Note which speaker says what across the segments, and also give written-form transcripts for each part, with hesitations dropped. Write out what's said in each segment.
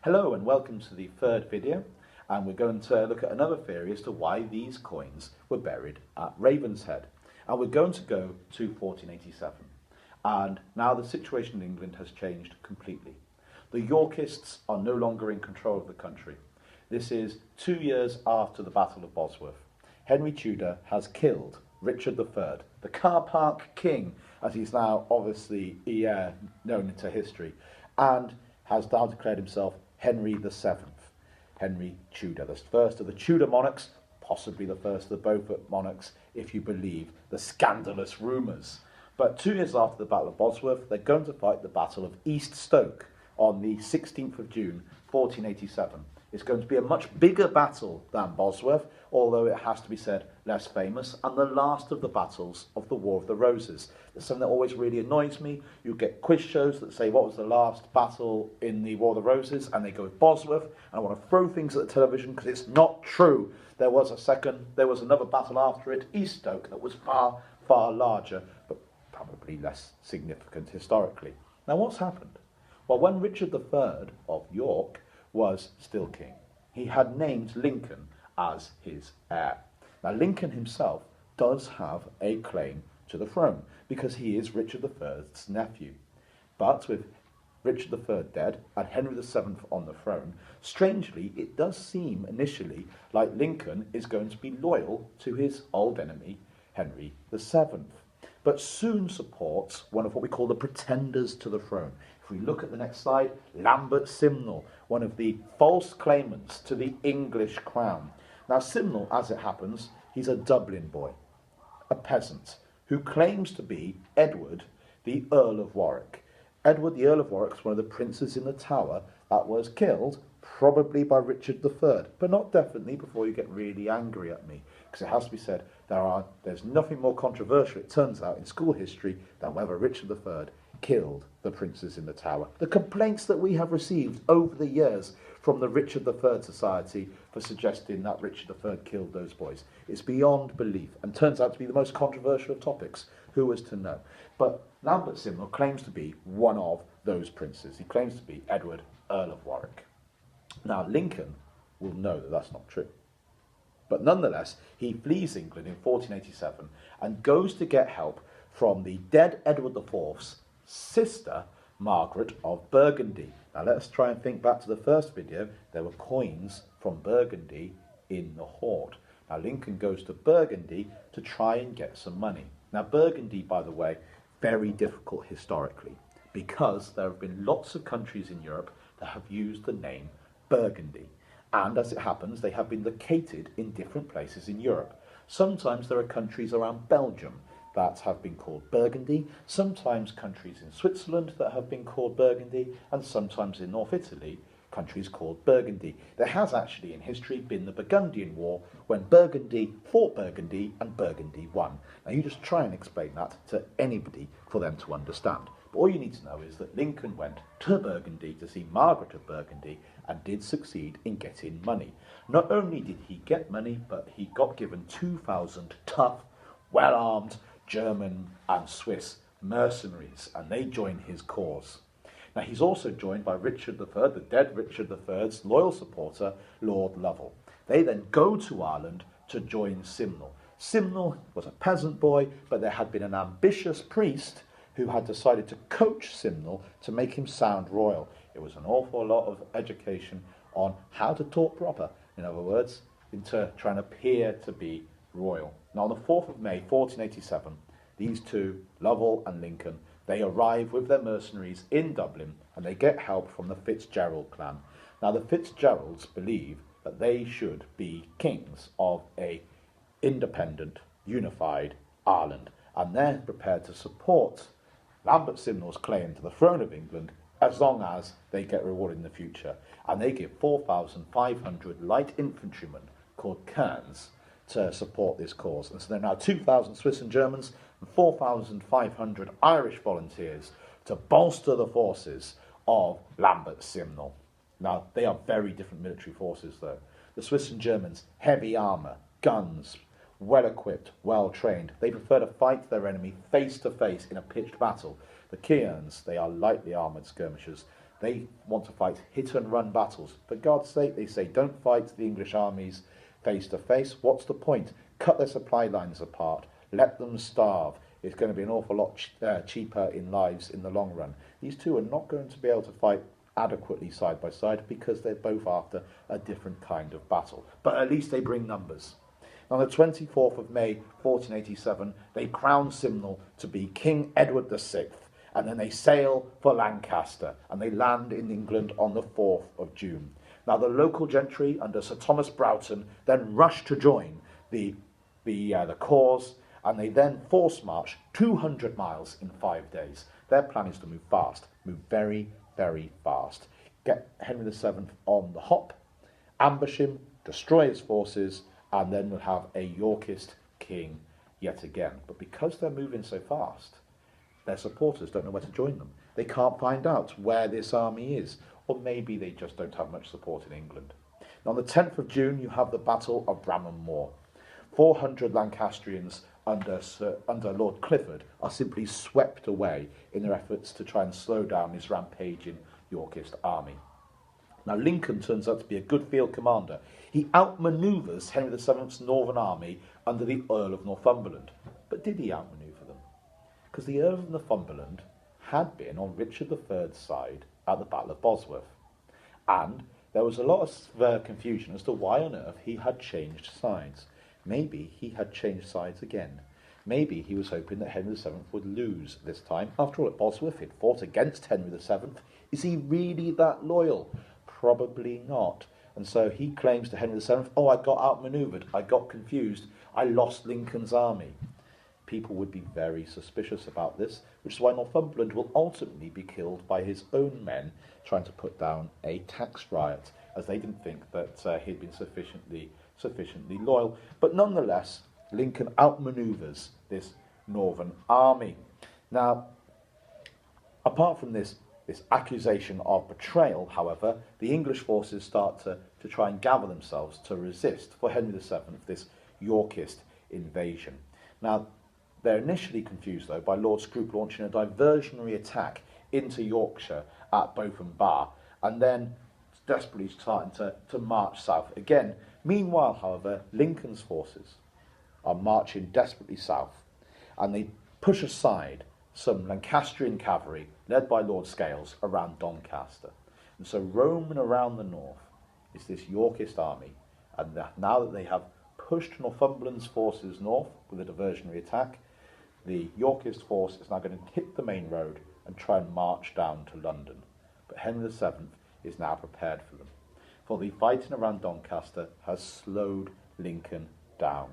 Speaker 1: Hello and welcome to the third video, and we're going to look at another theory as to why these coins were buried at Ravenshead. And we're going to go to 1487. And now the situation in England has changed completely. The Yorkists are no longer in control of the country. This is 2 years after the Battle of Bosworth. Henry Tudor has killed Richard III, the car park king, as he's now obviously known into history, and has now declared himself Henry VII, Henry Tudor, the first of the Tudor monarchs, possibly the first of the Beaufort monarchs, if you believe the scandalous rumours. But 2 years after the Battle of Bosworth, they're going to fight the Battle of East Stoke on the 16th of June, 1487. It's going to be a much bigger battle than Bosworth, although it has to be said less famous, and the last of the battles of the War of the Roses. There's something that always really annoys me. You get quiz shows that say, what was the last battle in the War of the Roses? And they go with Bosworth, and I want to throw things at the television because it's not true. There was another battle after it, East Stoke, that was far, far larger, but probably less significant historically. Now what's happened? Well, when Richard III of York was still king, he had named Lincoln as his heir. Now Lincoln himself does have a claim to the throne because he is Richard III's nephew. But with Richard III dead and Henry VII on the throne, strangely it does seem initially like Lincoln is going to be loyal to his old enemy Henry VII, but soon supports one of what we call the pretenders to the throne. If we look at the next slide, Lambert Simnel, one of the false claimants to the English crown. Now Simnel, as it happens, he's a Dublin boy, a peasant, who claims to be Edward, the Earl of Warwick. Edward, the Earl of Warwick, was one of the princes in the Tower that was killed, probably by Richard III, but not definitely before you get really angry at me, because it has to be said, there's nothing more controversial, it turns out, in school history than whether Richard III killed the princes in the Tower. The complaints that we have received over the years from the Richard III Society for suggesting that Richard III killed those boys is beyond belief and turns out to be the most controversial of topics. Who was to know? But Lambert Simnel claims to be one of those princes. He claims to be Edward, Earl of Warwick. Now Lincoln will know that that's not true. But nonetheless, he flees England in 1487 and goes to get help from the dead Edward IV's sister, Margaret of Burgundy. Now let us try and think back to the first video. There were coins from Burgundy in the hoard. Now Lincoln goes to Burgundy to try and get some money. Now Burgundy, by the way, very difficult historically, because there have been lots of countries in Europe that have used the name Burgundy. And as it happens, they have been located in different places in Europe. Sometimes there are countries around Belgium that have been called Burgundy, sometimes countries in Switzerland that have been called Burgundy, and sometimes in North Italy, countries called Burgundy. There has actually in history been the Burgundian War, when Burgundy fought Burgundy and Burgundy won. Now you just try and explain that to anybody for them to understand. But all you need to know is that Lincoln went to Burgundy to see Margaret of Burgundy and did succeed in getting money. Not only did he get money, but he got given 2,000 tough, well-armed German and Swiss mercenaries, and they joined his cause. Now he's also joined by Richard III, the dead Richard III's loyal supporter, Lord Lovell. They then go to Ireland to join Simnel. Simnel was a peasant boy, but there had been an ambitious priest who had decided to coach Simnel to make him sound royal. It was an awful lot of education on how to talk proper, in other words, into trying to appear to be royal. Now on the 4th of May 1487, these two, Lovell and Lincoln, they arrive with their mercenaries in Dublin and they get help from the Fitzgerald clan. Now the Fitzgeralds believe that they should be kings of a independent, unified Ireland, and they're prepared to support Lambert Simnel's claim to the throne of England as long as they get rewarded in the future. And they give 4,500 light infantrymen called Kerns to support this cause. And so there are now 2,000 Swiss and Germans and 4,500 Irish volunteers to bolster the forces of Lambert Simnel. Now, they are very different military forces, though. The Swiss and Germans, heavy armour, guns, well-equipped, well-trained. They prefer to fight their enemy face-to-face in a pitched battle. The Kerns, they are lightly armoured skirmishers. They want to fight hit-and-run battles. For God's sake, they say, don't fight the English armies face to face. What's the point? Cut their supply lines apart. Let them starve. It's going to be an awful lot cheaper in lives in the long run. These two are not going to be able to fight adequately side by side because they're both after a different kind of battle. But at least they bring numbers. On the 24th of May, 1487, they crown Simnel to be King Edward VI, and then they sail for Lancaster, and they land in England on the 4th of June. Now, the local gentry under Sir Thomas Broughton then rush to join the cause, and they then force march 200 miles in 5 days. Their plan is to move fast, move very, very fast. Get Henry VII on the hop, ambush him, destroy his forces, and then we'll have a Yorkist king yet again. But because they're moving so fast, their supporters don't know where to join them. They can't find out where this army is, or maybe they just don't have much support in England. Now, on the 10th of June, you have the Battle of Bramham Moor. 400 Lancastrians under Lord Clifford are simply swept away in their efforts to try and slow down this rampaging Yorkist army. Now, Lincoln turns out to be a good field commander. He outmanoeuvres Henry VII's northern army under the Earl of Northumberland. But did he outmanoeuvre them? Because the Earl of Northumberland had been on Richard III's side at the Battle of Bosworth. And there was a lot of confusion as to why on earth he had changed sides. Maybe he had changed sides again. Maybe he was hoping that Henry VII would lose this time. After all, at Bosworth, he'd fought against Henry VII. Is he really that loyal? Probably not. And so he claims to Henry VII, oh, I got outmanoeuvred, I got confused, I lost Lincoln's army. People would be very suspicious about this, which is why Northumberland will ultimately be killed by his own men trying to put down a tax riot, as they didn't think that he'd been sufficiently loyal. But nonetheless, Lincoln outmanoeuvres this northern army. Now, apart from this accusation of betrayal, however, the English forces start to try and gather themselves to resist for Henry VII this Yorkist invasion. Now, they're initially confused, though, by Lord Scrope launching a diversionary attack into Yorkshire at Botham Bar, and then desperately starting to march south again. Meanwhile, however, Lincoln's forces are marching desperately south, and they push aside some Lancastrian cavalry led by Lord Scales around Doncaster. And so roaming around the north is this Yorkist army, and now that they have pushed Northumberland's forces north with a diversionary attack, the Yorkist force is now going to hit the main road and try and march down to London. But Henry VII is now prepared for them, for the fighting around Doncaster has slowed Lincoln down.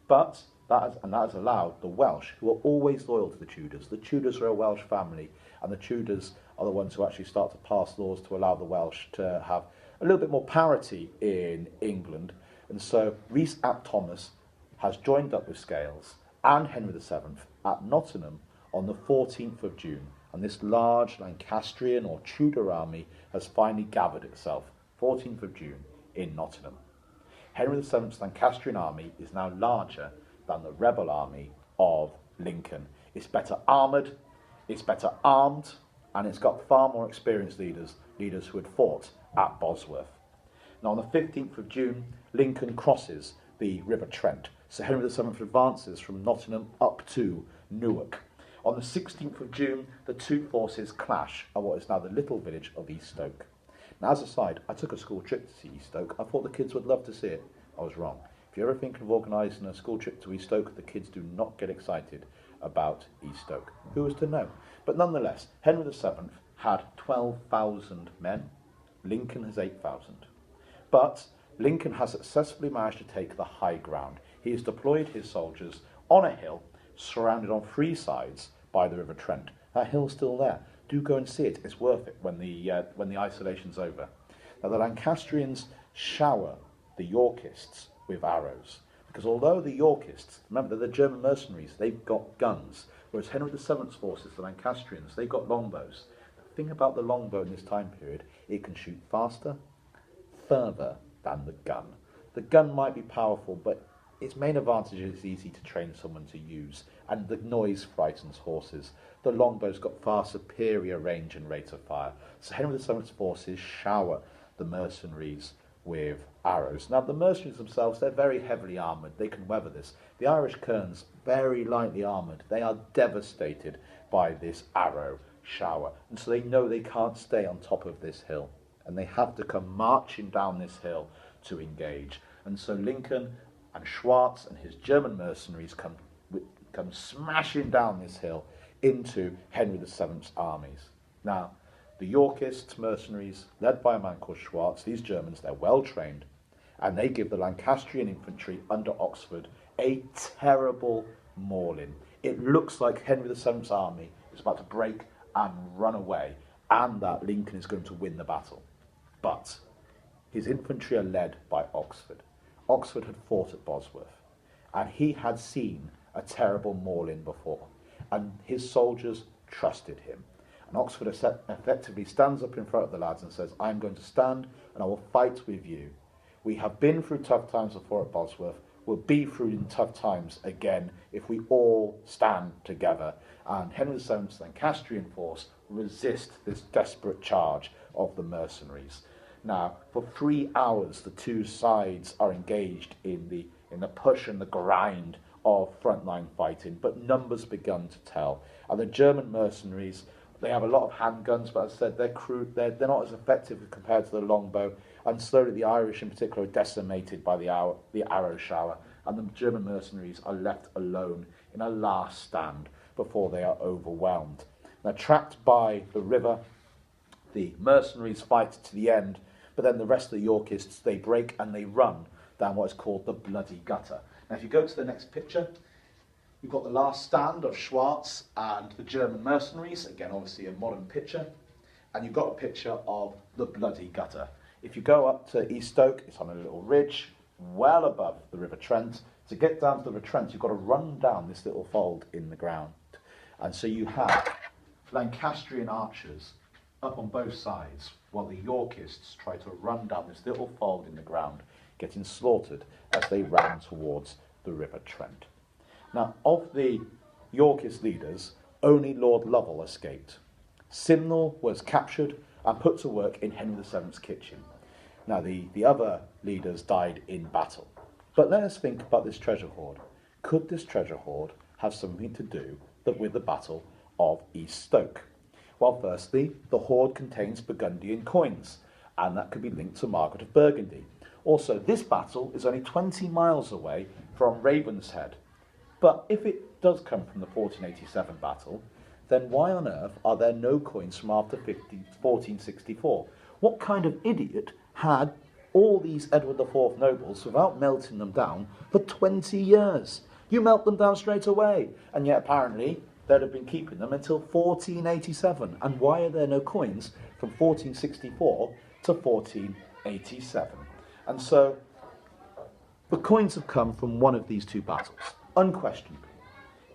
Speaker 1: But that has allowed the Welsh, who are always loyal to the Tudors. The Tudors are a Welsh family, and the Tudors are the ones who actually start to pass laws to allow the Welsh to have a little bit more parity in England. And so Rhys ap Thomas has joined up with Scales and Henry VII at Nottingham on the 14th of June, and this large Lancastrian or Tudor army has finally gathered itself, 14th of June, in Nottingham. Henry VII's Lancastrian army is now larger than the rebel army of Lincoln. It's better armoured, it's better armed, and it's got far more experienced leaders who had fought at Bosworth. Now, on the 15th of June, Lincoln crosses the River Trent. So Henry VII advances from Nottingham up to Newark. On the 16th of June, the two forces clash at what is now the little village of East Stoke. Now, as a side, I took a school trip to see East Stoke. I thought the kids would love to see it. I was wrong. If you're ever thinking of organising a school trip to East Stoke, the kids do not get excited about East Stoke. Who was to know? But nonetheless, Henry VII had 12,000 men. Lincoln has 8,000. But Lincoln has successfully managed to take the high ground. He has deployed his soldiers on a hill, surrounded on three sides by the River Trent. That hill's still there. Do go and see it. It's worth it when the isolation's over. Now, the Lancastrians shower the Yorkists with arrows, because although the Yorkists, remember, they're the German mercenaries, they've got guns, whereas Henry VII's forces, the Lancastrians, they've got longbows. The thing about the longbow in this time period, it can shoot faster, further than the gun. The gun might be powerful, but its main advantage is it's easy to train someone to use, and the noise frightens horses. The longbow's got far superior range and rate of fire, so Henry VII's forces shower the mercenaries with arrows. Now, the mercenaries themselves, they're very heavily armoured. They can weather this. The Irish kerns, very lightly armoured. They are devastated by this arrow shower, and so they know they can't stay on top of this hill, and they have to come marching down this hill to engage. And so Lincoln and Schwartz and his German mercenaries come smashing down this hill into Henry VII's armies. Now, the Yorkist mercenaries, led by a man called Schwartz, these Germans, they're well trained, and they give the Lancastrian infantry under Oxford a terrible mauling. It looks like Henry VII's army is about to break and run away, and that Lincoln is going to win the battle. But his infantry are led by Oxford. Oxford had fought at Bosworth, and he had seen a terrible mauling before, and his soldiers trusted him. And Oxford effectively stands up in front of the lads and says, I'm going to stand and I will fight with you. We have been through tough times before at Bosworth. We'll be through in tough times again if we all stand together. And Henry VII's Lancastrian force resist this desperate charge of the mercenaries. Now, for 3 hours, the two sides are engaged in the push and the grind of frontline fighting, but numbers begun to tell. And the German mercenaries, they have a lot of handguns, but as I said, they're not as effective compared to the longbow, and slowly the Irish in particular are decimated by the arrow shower, and the German mercenaries are left alone in a last stand before they are overwhelmed. Now, trapped by the river, the mercenaries fight to the end, but then the rest of the Yorkists, they break and they run down what is called the Bloody Gutter. Now, if you go to the next picture, you've got the last stand of Schwartz and the German mercenaries, again obviously a modern picture, and you've got a picture of the Bloody Gutter. If you go up to East Stoke, it's on a little ridge well above the River Trent. To get down to the River Trent, you've got to run down this little fold in the ground. And so you have Lancastrian archers up on both sides, while the Yorkists try to run down this little fold in the ground, getting slaughtered as they ran towards the River Trent. Now, of the Yorkist leaders, only Lord Lovell escaped. Simnel was captured and put to work in Henry VII's kitchen. Now, the other leaders died in battle. But let us think about this treasure hoard. Could this treasure hoard have something to do with the Battle of East Stoke? Well, firstly, the hoard contains Burgundian coins, and that could be linked to Margaret of Burgundy. Also, this battle is only 20 miles away from Ravenshead. But if it does come from the 1487 battle, then why on earth are there no coins from after 1464? What kind of idiot had all these Edward IV nobles without melting them down for 20 years? You melt them down straight away, and yet apparently they'd have been keeping them until 1487. And why are there no coins from 1464 to 1487? And so the coins have come from one of these two battles, unquestionably.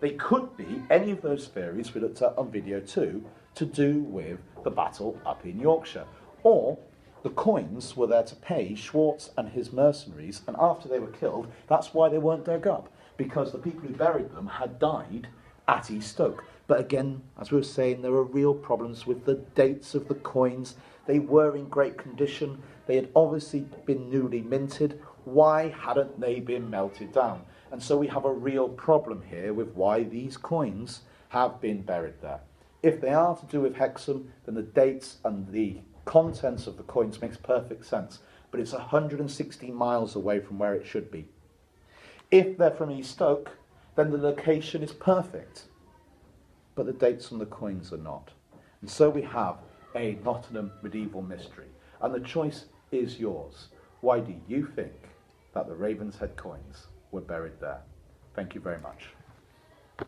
Speaker 1: They could be any of those theories we looked at on video 2 to do with the battle up in Yorkshire. Or the coins were there to pay Schwartz and his mercenaries, and after they were killed, that's why they weren't dug up, because the people who buried them had died at East Stoke. But again, as we were saying, there were real problems with the dates of the coins. They were in great condition. They had obviously been newly minted. Why hadn't they been melted down? And so we have a real problem here with why these coins have been buried there. If they are to do with Hexham, then the dates and the contents of the coins makes perfect sense. But it's 160 miles away from where it should be. If they're from East Stoke, then the location is perfect. But the dates on the coins are not. And so we have a Nottingham medieval mystery. And the choice is yours. Why do you think that the Ravenshead coins were buried there? Thank you very much.